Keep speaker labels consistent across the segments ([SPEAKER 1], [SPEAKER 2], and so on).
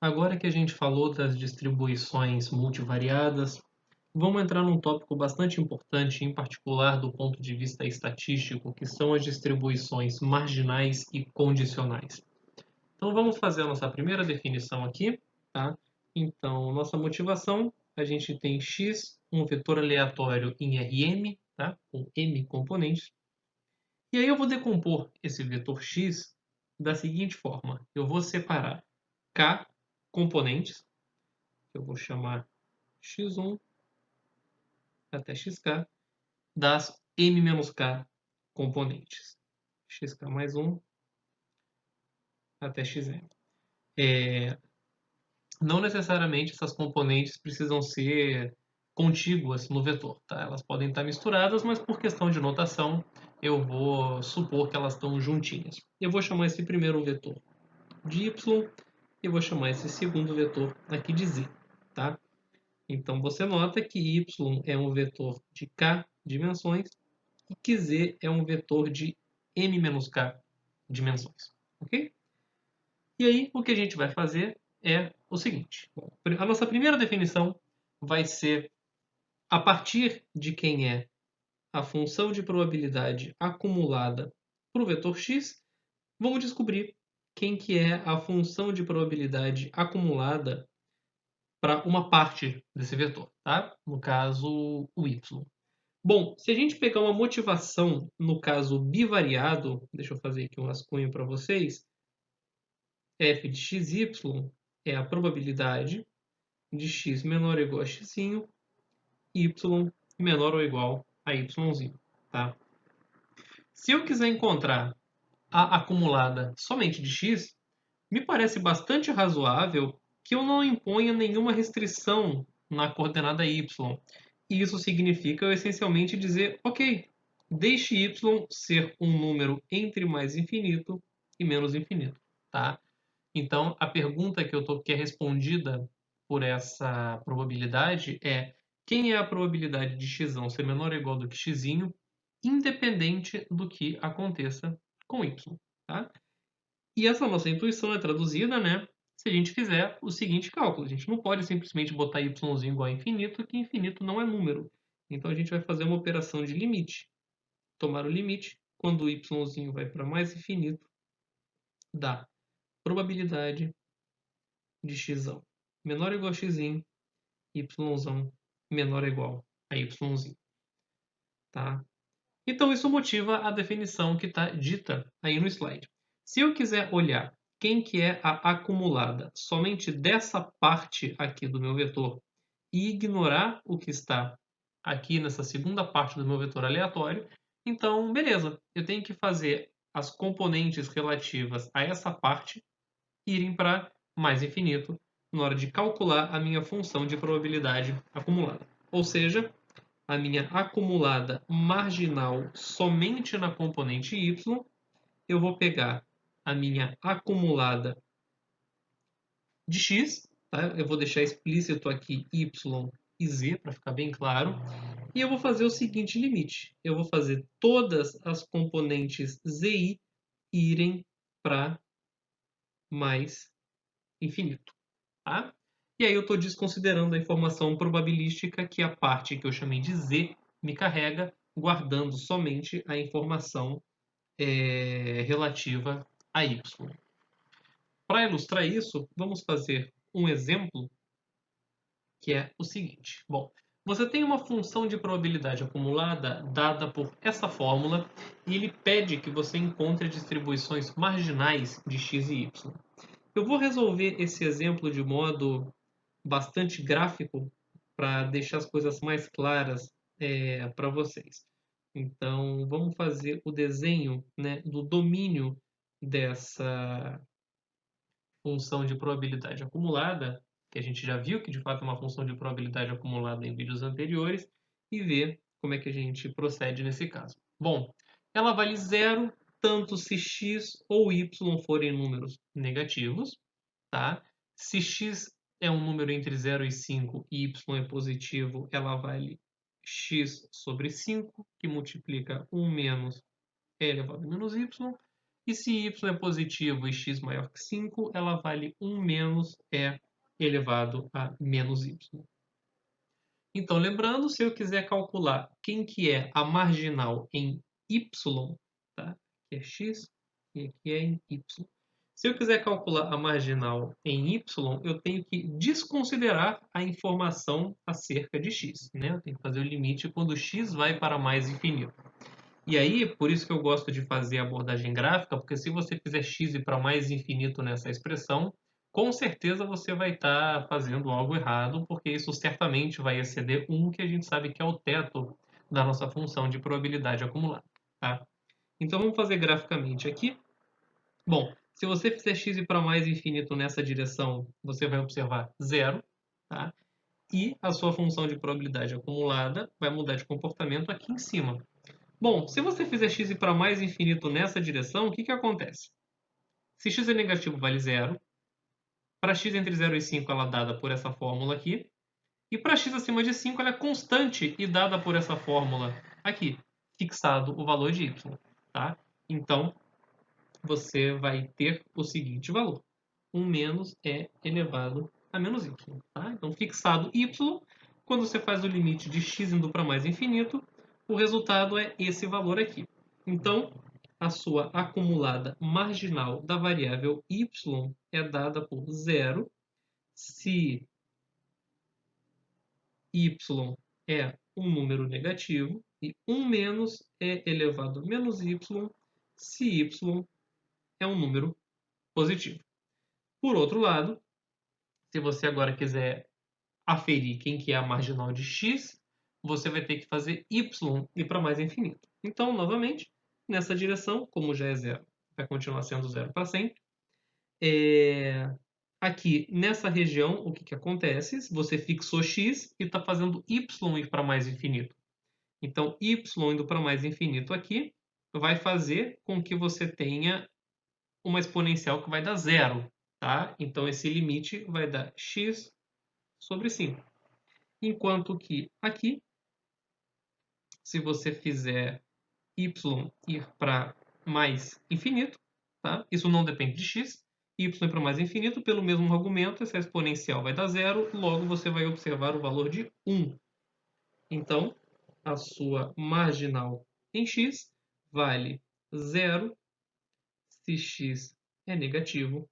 [SPEAKER 1] Agora que a gente falou das distribuições multivariadas, vamos entrar num tópico bastante importante, em particular do ponto de vista estatístico, que são as distribuições marginais e condicionais. Então vamos fazer a nossa primeira definição aqui, tá? Então, nossa motivação, a gente tem x, um vetor aleatório em Rm, tá? Com m componentes. E aí eu vou decompor esse vetor x da seguinte forma: eu vou separar k componentes, que eu vou chamar x1 até xk, das m-k componentes, xk mais 1 até xm. Não necessariamente essas componentes precisam ser contíguas no vetor, tá? Elas podem estar misturadas, mas por questão de notação eu vou supor que elas estão juntinhas. Eu vou chamar esse primeiro vetor de y e vou chamar esse segundo vetor aqui de z, tá? Então você nota que y é um vetor de k dimensões e que z é um vetor de m-k dimensões, ok? E aí o que a gente vai fazer é o seguinte: a nossa primeira definição vai ser a partir de quem é a função de probabilidade acumulada para o vetor x, vamos descobrir quem que é a função de probabilidade acumulada para uma parte desse vetor, tá? No caso, o y. Bom, se a gente pegar uma motivação no caso bivariado, deixa eu fazer aqui um rascunho para vocês, f de xy é a probabilidade de x menor ou igual a x, y menor ou igual a y, tá? Se eu quiser encontrar a acumulada somente de x, me parece bastante razoável que eu não imponha nenhuma restrição na coordenada y. E isso significa eu essencialmente dizer, ok, deixe y ser um número entre mais infinito e menos infinito, tá? Então, a pergunta que é respondida por essa probabilidade é: quem é a probabilidade de x ser menor ou igual do que x, independente do que aconteça com y, tá? E essa nossa intuição é traduzida, né, se a gente fizer o seguinte cálculo. A gente não pode simplesmente botar y igual a infinito, que infinito não é número. Então a gente vai fazer uma operação de limite. Tomar o limite, quando o y vai para mais infinito, dá probabilidade de x menor ou igual a x, y menor ou igual a y, tá? Então isso motiva a definição que está dita aí no slide. Se eu quiser olhar quem que é a acumulada somente dessa parte aqui do meu vetor e ignorar o que está aqui nessa segunda parte do meu vetor aleatório, então beleza, eu tenho que fazer as componentes relativas a essa parte irem para mais infinito na hora de calcular a minha função de probabilidade acumulada. Ou seja, a minha acumulada marginal somente na componente y, eu vou pegar a minha acumulada de x, tá? Eu vou deixar explícito aqui y e z para ficar bem claro, e eu vou fazer o seguinte limite: eu vou fazer todas as componentes zi irem para mais infinito, tá? E aí eu estou desconsiderando a informação probabilística que a parte que eu chamei de z me carrega, guardando somente a informação relativa a y. Para ilustrar isso, vamos fazer um exemplo que é o seguinte. Bom, você tem uma função de probabilidade acumulada dada por essa fórmula e ele pede que você encontre distribuições marginais de x e y. Eu vou resolver esse exemplo de modo bastante gráfico para deixar as coisas mais claras para vocês. Então, vamos fazer o desenho, né, do domínio dessa função de probabilidade acumulada, que a gente já viu que de fato é uma função de probabilidade acumulada em vídeos anteriores, e ver como é que a gente procede nesse caso. Bom, ela vale zero tanto se x ou y forem números negativos, tá? Se x é um número entre 0 e 5 e y é positivo, ela vale x sobre 5, que multiplica 1 menos e elevado a menos y. E se y é positivo e x maior que 5, ela vale 1 menos e elevado a menos y. Então, lembrando, se eu quiser calcular quem que é a marginal em y, tá? Aqui é x e aqui é em y. Se eu quiser calcular a marginal em y, eu tenho que desconsiderar a informação acerca de x, né? Eu tenho que fazer o limite quando x vai para mais infinito. E aí, por isso que eu gosto de fazer a abordagem gráfica, porque se você fizer x para mais infinito nessa expressão, com certeza você vai estar fazendo algo errado, porque isso certamente vai exceder 1, que a gente sabe que é o teto da nossa função de probabilidade acumulada. Tá? Então vamos fazer graficamente aqui. Bom, se você fizer x para mais infinito nessa direção, você vai observar 0. Tá? E a sua função de probabilidade acumulada vai mudar de comportamento aqui em cima. Bom, se você fizer x para mais infinito nessa direção, o que acontece? Se x é negativo, vale 0. Para x entre 0 e 5, ela é dada por essa fórmula aqui. E para x acima de 5, ela é constante e dada por essa fórmula aqui, fixado o valor de y. Tá? Então, você vai ter o seguinte valor. 1 menos e elevado a menos y. Tá? Então, fixado y, quando você faz o limite de x indo para mais infinito, o resultado é esse valor aqui. Então, a sua acumulada marginal da variável y é dada por 0 se y é um número negativo e 1 menos e elevado a menos y se y é um número positivo. Por outro lado, se você agora quiser aferir quem que é a marginal de x, você vai ter que fazer y ir para mais infinito. Então, novamente, nessa direção, como já é zero, vai continuar sendo zero para sempre. Aqui, nessa região, o que acontece? Você fixou x e está fazendo y ir para mais infinito. Então, y indo para mais infinito aqui vai fazer com que você tenha uma exponencial que vai dar zero. Tá? Então, esse limite vai dar x sobre 5. Enquanto que aqui, se você fizer y ir para mais infinito, tá? Isso não depende de x, y para mais infinito, pelo mesmo argumento, essa exponencial vai dar zero, logo você vai observar o valor de 1. Então, a sua marginal em x vale 0 se x é negativo,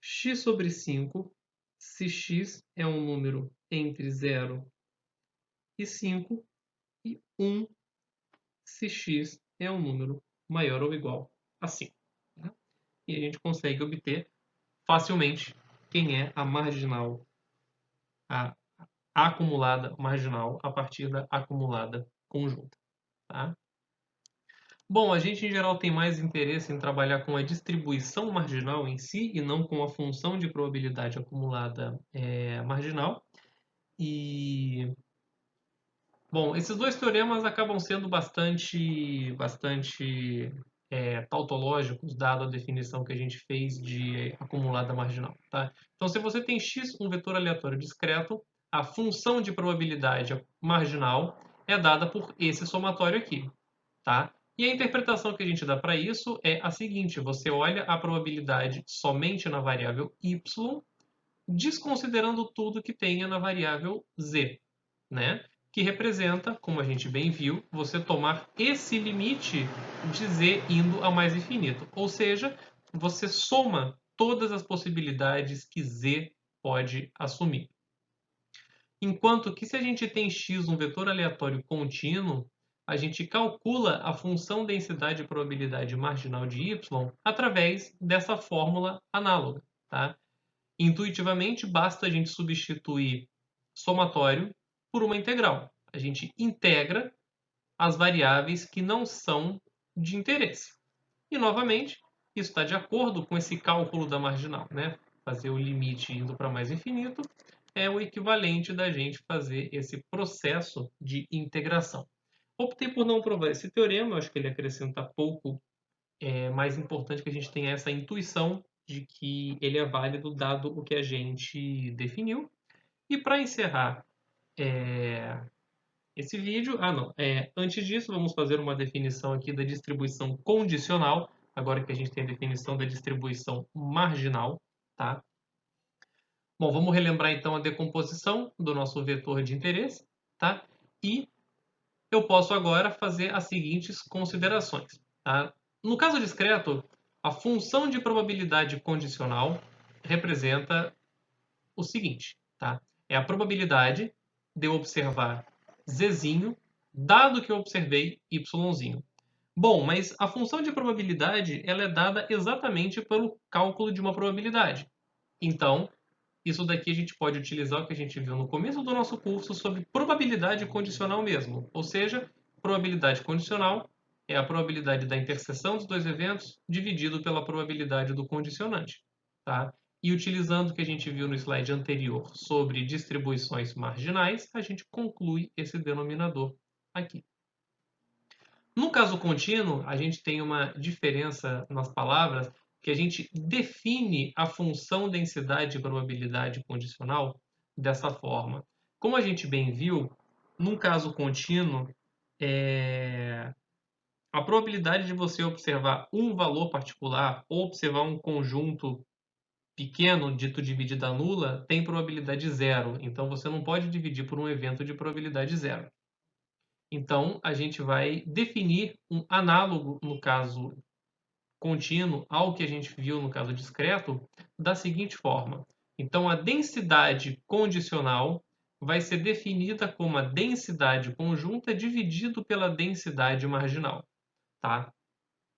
[SPEAKER 1] x sobre 5 se x é um número entre 0 e 5, e 1 se x é um número maior ou igual a 5. Tá? E a gente consegue obter facilmente quem é a marginal, a acumulada marginal a partir da acumulada conjunta. Tá? Bom, a gente em geral tem mais interesse em trabalhar com a distribuição marginal em si e não com a função de probabilidade acumulada marginal. E bom, esses dois teoremas acabam sendo bastante tautológicos, dado a definição que a gente fez de acumulada marginal. Tá? Então, se você tem x, um vetor aleatório discreto, a função de probabilidade marginal é dada por esse somatório aqui. Tá? E a interpretação que a gente dá para isso é a seguinte: você olha a probabilidade somente na variável y, desconsiderando tudo que tenha na variável z, né? Que representa, como a gente bem viu, você tomar esse limite de z indo a mais infinito. Ou seja, você soma todas as possibilidades que z pode assumir. Enquanto que se a gente tem x, um vetor aleatório contínuo, a gente calcula a função densidade e probabilidade marginal de y através dessa fórmula análoga. Tá? Intuitivamente, basta a gente substituir somatório por uma integral. A gente integra as variáveis que não são de interesse. E, novamente, isso está de acordo com esse cálculo da marginal. Né? Fazer o limite indo para mais infinito é o equivalente da gente fazer esse processo de integração. Optei por não provar esse teorema, eu acho que ele acrescenta pouco. É mais importante que a gente tenha essa intuição de que ele é válido dado o que a gente definiu. E para encerrar esse vídeo, antes disso, vamos fazer uma definição aqui da distribuição condicional agora que a gente tem a definição da distribuição marginal, tá? Bom, vamos relembrar então a decomposição do nosso vetor de interesse, tá? E eu posso agora fazer as seguintes considerações, tá? No caso discreto, a função de probabilidade condicional representa o seguinte, tá? É a probabilidade de eu observar zzinho, dado que eu observei yzinho. Bom, mas a função de probabilidade ela é dada exatamente pelo cálculo de uma probabilidade. Então, isso daqui a gente pode utilizar o que a gente viu no começo do nosso curso sobre probabilidade condicional mesmo. Ou seja, probabilidade condicional é a probabilidade da interseção dos dois eventos dividido pela probabilidade do condicionante. Tá? E utilizando o que a gente viu no slide anterior sobre distribuições marginais, a gente conclui esse denominador aqui. No caso contínuo, a gente tem uma diferença nas palavras que a gente define a função densidade e probabilidade condicional dessa forma. Como a gente bem viu, num caso contínuo, a probabilidade de você observar um valor particular ou observar um conjunto pequeno, dito de medida nula, tem probabilidade zero. Então, você não pode dividir por um evento de probabilidade zero. Então, a gente vai definir um análogo, no caso contínuo, ao que a gente viu no caso discreto, da seguinte forma. Então, a densidade condicional vai ser definida como a densidade conjunta dividido pela densidade marginal. Tá?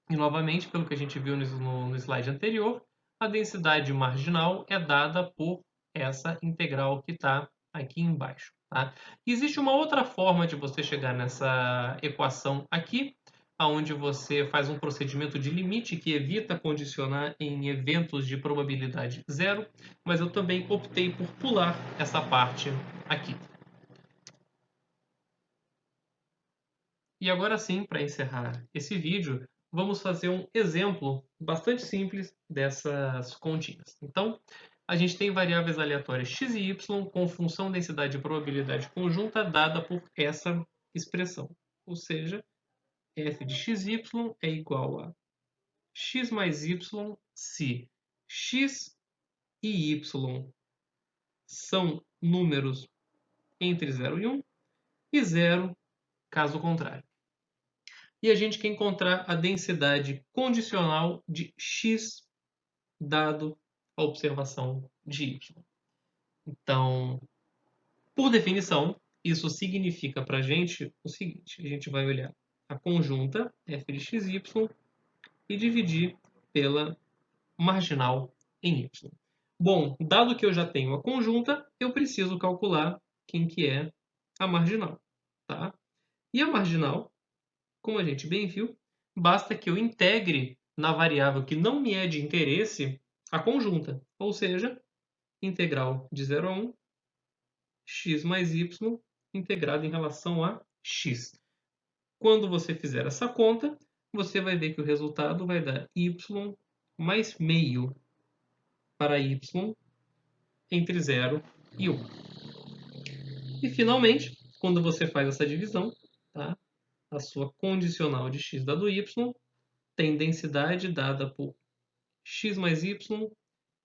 [SPEAKER 1] E, novamente, pelo que a gente viu no slide anterior, a densidade marginal é dada por essa integral que está aqui embaixo. Tá? Existe uma outra forma de você chegar nessa equação aqui, onde você faz um procedimento de limite que evita condicionar em eventos de probabilidade zero, mas eu também optei por pular essa parte aqui. E agora sim, para encerrar esse vídeo, vamos fazer um exemplo bastante simples dessas continhas. Então, a gente tem variáveis aleatórias x e y com função densidade e probabilidade conjunta dada por essa expressão. Ou seja, f de xy é igual a x mais y se x e y são números entre 0 e 1 e 0 caso contrário. E a gente quer encontrar a densidade condicional de x dado a observação de y. Então, por definição, isso significa para a gente o seguinte: a gente vai olhar a conjunta f de xy e dividir pela marginal em y. Bom, dado que eu já tenho a conjunta, eu preciso calcular quem que é a marginal. Tá? E a marginal, como a gente bem viu, basta que eu integre na variável que não me é de interesse a conjunta, ou seja, integral de 0 a 1, x mais y integrado em relação a x. Quando você fizer essa conta, você vai ver que o resultado vai dar y mais meio para y entre 0 e 1. E, finalmente, quando você faz essa divisão, tá? A sua condicional de x dado y tem densidade dada por x mais y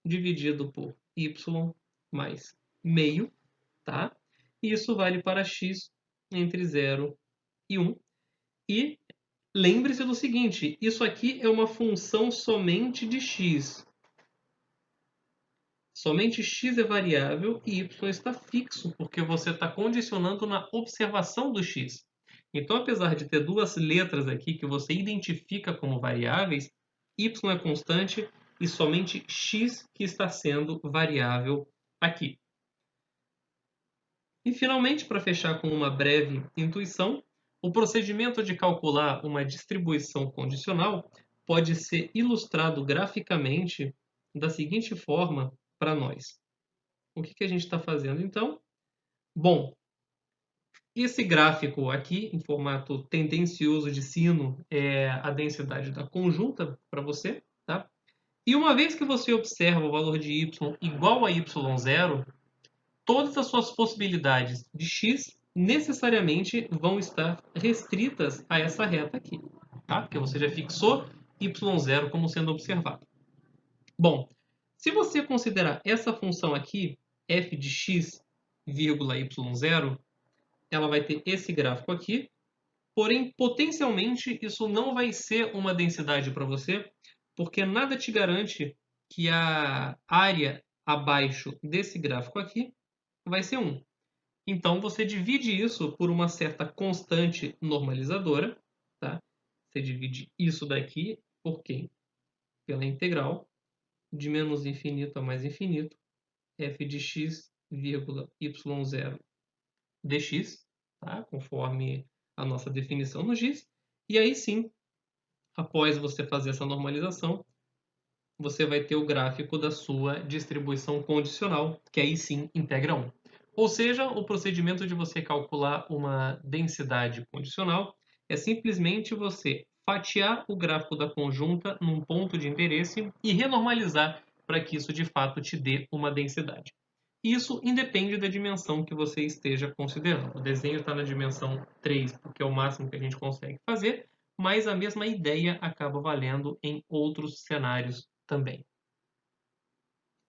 [SPEAKER 1] dividido por y mais meio, tá? E isso vale para x entre 0 e 1. E lembre-se do seguinte, isso aqui é uma função somente de x. Somente x é variável e y está fixo, porque você está condicionando na observação do x. Então, apesar de ter duas letras aqui que você identifica como variáveis, y é constante e somente x que está sendo variável aqui. E, finalmente, para fechar com uma breve intuição, o procedimento de calcular uma distribuição condicional pode ser ilustrado graficamente da seguinte forma para nós. O que a gente está fazendo, então? Bom, esse gráfico aqui, em formato tendencioso de sino, é a densidade da conjunta para você. Tá? E uma vez que você observa o valor de y igual a y0, todas as suas possibilidades de x necessariamente vão estar restritas a essa reta aqui. Tá? Porque você já fixou y0 como sendo observado. Bom, se você considerar essa função aqui, f de x, vírgula y0, ela vai ter esse gráfico aqui, porém, potencialmente, isso não vai ser uma densidade para você, porque nada te garante que a área abaixo desse gráfico aqui vai ser 1. Então, você divide isso por uma certa constante normalizadora, tá? Você divide isso daqui por quem? Pela integral de menos infinito a mais infinito, f de x, vírgula, y0 dx, tá? Conforme a nossa definição no GIS. E aí sim, após você fazer essa normalização, você vai ter o gráfico da sua distribuição condicional, que aí sim integra 1. Ou seja, o procedimento de você calcular uma densidade condicional é simplesmente você fatiar o gráfico da conjunta num ponto de interesse e renormalizar para que isso de fato te dê uma densidade. Isso independe da dimensão que você esteja considerando. O desenho está na dimensão 3, porque é o máximo que a gente consegue fazer, mas a mesma ideia acaba valendo em outros cenários também.